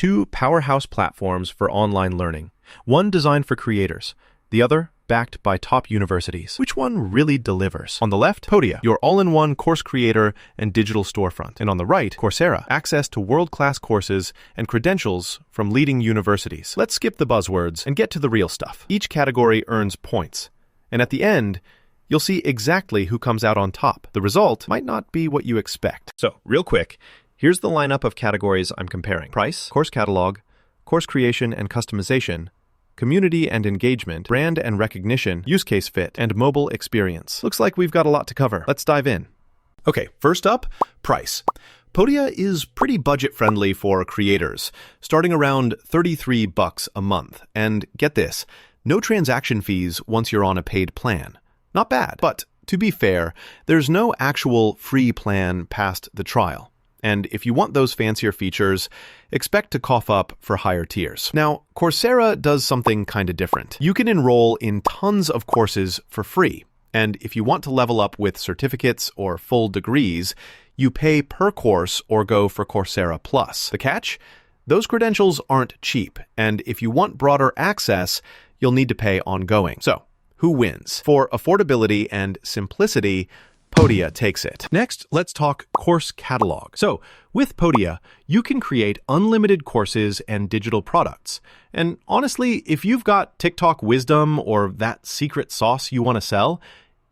two powerhouse platforms for online learning, one designed for creators, the other backed by top universities. Which one really delivers? On the left, Podia, your all-in-one course creator and digital storefront. And on the right, Coursera, access to world-class courses and credentials from leading universities. Let's skip the buzzwords and get to the real stuff. Each category earns points, and at the end, you'll see exactly who comes out on top. The result might not be what you expect. So, real quick, here's the lineup of categories I'm comparing. Price, course catalog, course creation and customization, community and engagement, brand and recognition, use case fit, and mobile experience. Looks like we've got a lot to cover. Let's dive in. Okay, first up, price. Podia is pretty budget-friendly for creators, starting around $33 a month. And get this, no transaction fees once you're on a paid plan. Not bad, but to be fair, there's no actual free plan past the trial. And if you want those fancier features, expect to cough up for higher tiers. Now, Coursera does something kind of different. You can enroll in tons of courses for free. And if you want to level up with certificates or full degrees, you pay per course or go for Coursera Plus. The catch? Those credentials aren't cheap. And if you want broader access, you'll need to pay ongoing. So, who wins? For affordability and simplicity, Podia takes it. Next, let's talk course catalog. So, with Podia, you can create unlimited courses and digital products. And honestly, if you've got TikTok wisdom or that secret sauce you want to sell,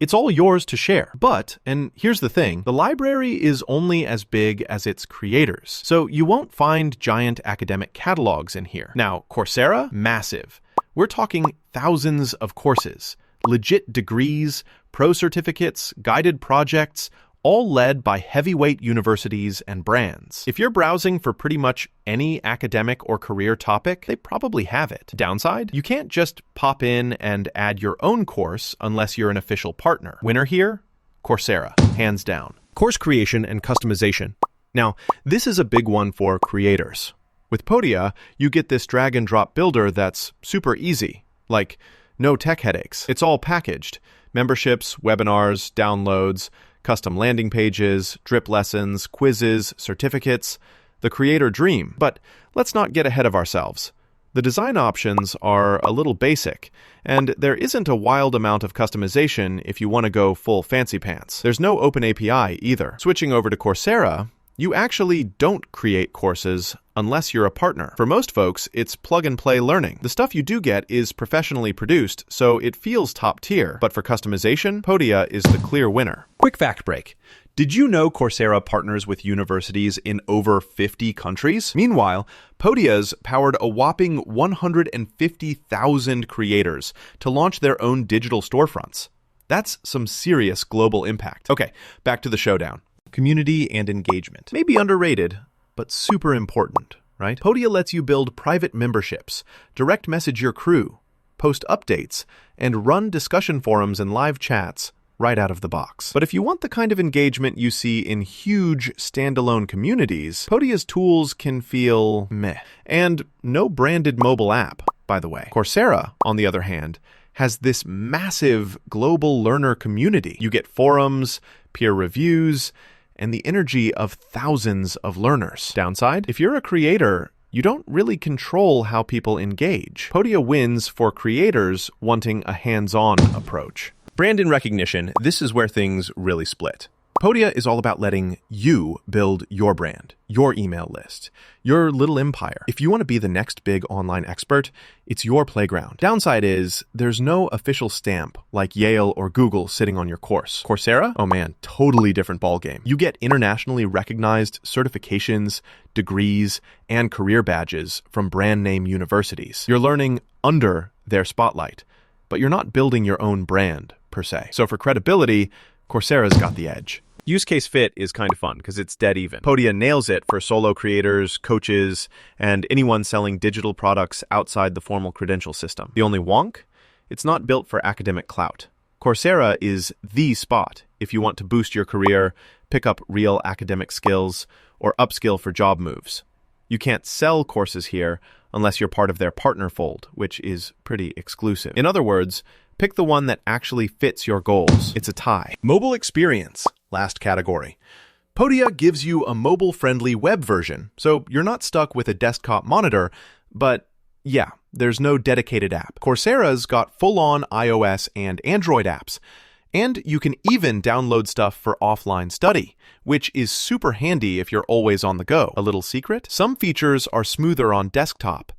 it's all yours to share. But, and here's the thing, the library is only as big as its creators. So you won't find giant academic catalogs in here. Now, Coursera, massive. We're talking thousands of courses, legit degrees, pro certificates, guided projects, all led by heavyweight universities and brands. If you're browsing for pretty much any academic or career topic, they probably have it. Downside? You can't just pop in and add your own course unless you're an official partner. Winner here? Coursera, hands down. Course creation and customization. Now, this is a big one for creators. With Podia, you get this drag and drop builder that's super easy, like no tech headaches. It's all packaged. Memberships, webinars, downloads, custom landing pages, drip lessons, quizzes, certificates, the creator dream. But let's not get ahead of ourselves. The design options are a little basic, and there isn't a wild amount of customization if you want to go full fancy pants. There's no open API either. Switching over to Coursera, you actually don't create courses unless you're a partner. For most folks, it's plug-and-play learning. The stuff you do get is professionally produced, so it feels top tier. But for customization, Podia is the clear winner. Quick fact break. Did you know Coursera partners with universities in over 50 countries? Meanwhile, Podia's powered a whopping 150,000 creators to launch their own digital storefronts. That's some serious global impact. Okay, back to the showdown. Community and engagement. Maybe underrated, but super important, right? Podia lets you build private memberships, direct message your crew, post updates, and run discussion forums and live chats right out of the box. But if you want the kind of engagement you see in huge standalone communities, Podia's tools can feel meh. And no branded mobile app, by the way. Coursera, on the other hand, has this massive global learner community. You get forums, peer reviews, and the energy of thousands of learners. Downside? If you're a creator, you don't really control how people engage. Podia wins for creators wanting a hands-on approach. Brand and recognition, this is where things really split. Podia is all about letting you build your brand, your email list, your little empire. If you want to be the next big online expert, it's your playground. Downside is there's no official stamp like Yale or Google sitting on your course. Coursera? Oh man, totally different ballgame. You get internationally recognized certifications, degrees, and career badges from brand name universities. You're learning under their spotlight, but you're not building your own brand per se. So for credibility, Coursera's got the edge. Use case fit is kind of fun because it's dead even. Podia nails it for solo creators, coaches, and anyone selling digital products outside the formal credential system. The only wonk? It's not built for academic clout. Coursera is the spot if you want to boost your career, pick up real academic skills, or upskill for job moves. You can't sell courses here unless you're part of their partner fold, which is pretty exclusive. In other words, pick the one that actually fits your goals. It's a tie. Mobile experience, last category. Podia gives you a mobile-friendly web version, so you're not stuck with a desktop monitor, but yeah, there's no dedicated app. Coursera's got full-on iOS and Android apps, and you can even download stuff for offline study, which is super handy if you're always on the go. A little secret? Some features are smoother on desktop,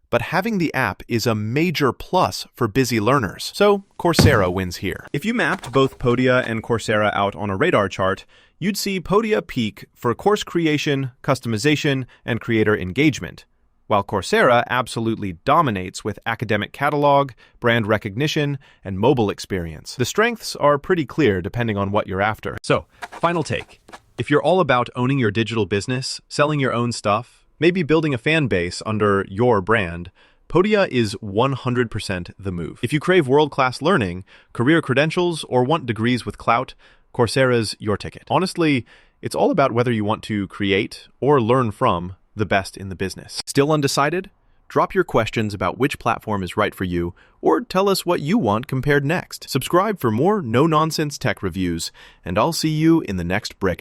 but having the app is a major plus for busy learners. So Coursera wins here. If you mapped both Podia and Coursera out on a radar chart, you'd see Podia peak for course creation, customization, and creator engagement, while Coursera absolutely dominates with academic catalog, brand recognition, and mobile experience. The strengths are pretty clear depending on what you're after. So, final take. If you're all about owning your digital business, selling your own stuff, maybe building a fan base under your brand, Podia is 100% the move. If you crave world-class learning, career credentials, or want degrees with clout, Coursera's your ticket. Honestly, it's all about whether you want to create or learn from the best in the business. Still undecided? Drop your questions about which platform is right for you, or tell us what you want compared next. Subscribe for more no-nonsense tech reviews, and I'll see you in the next break.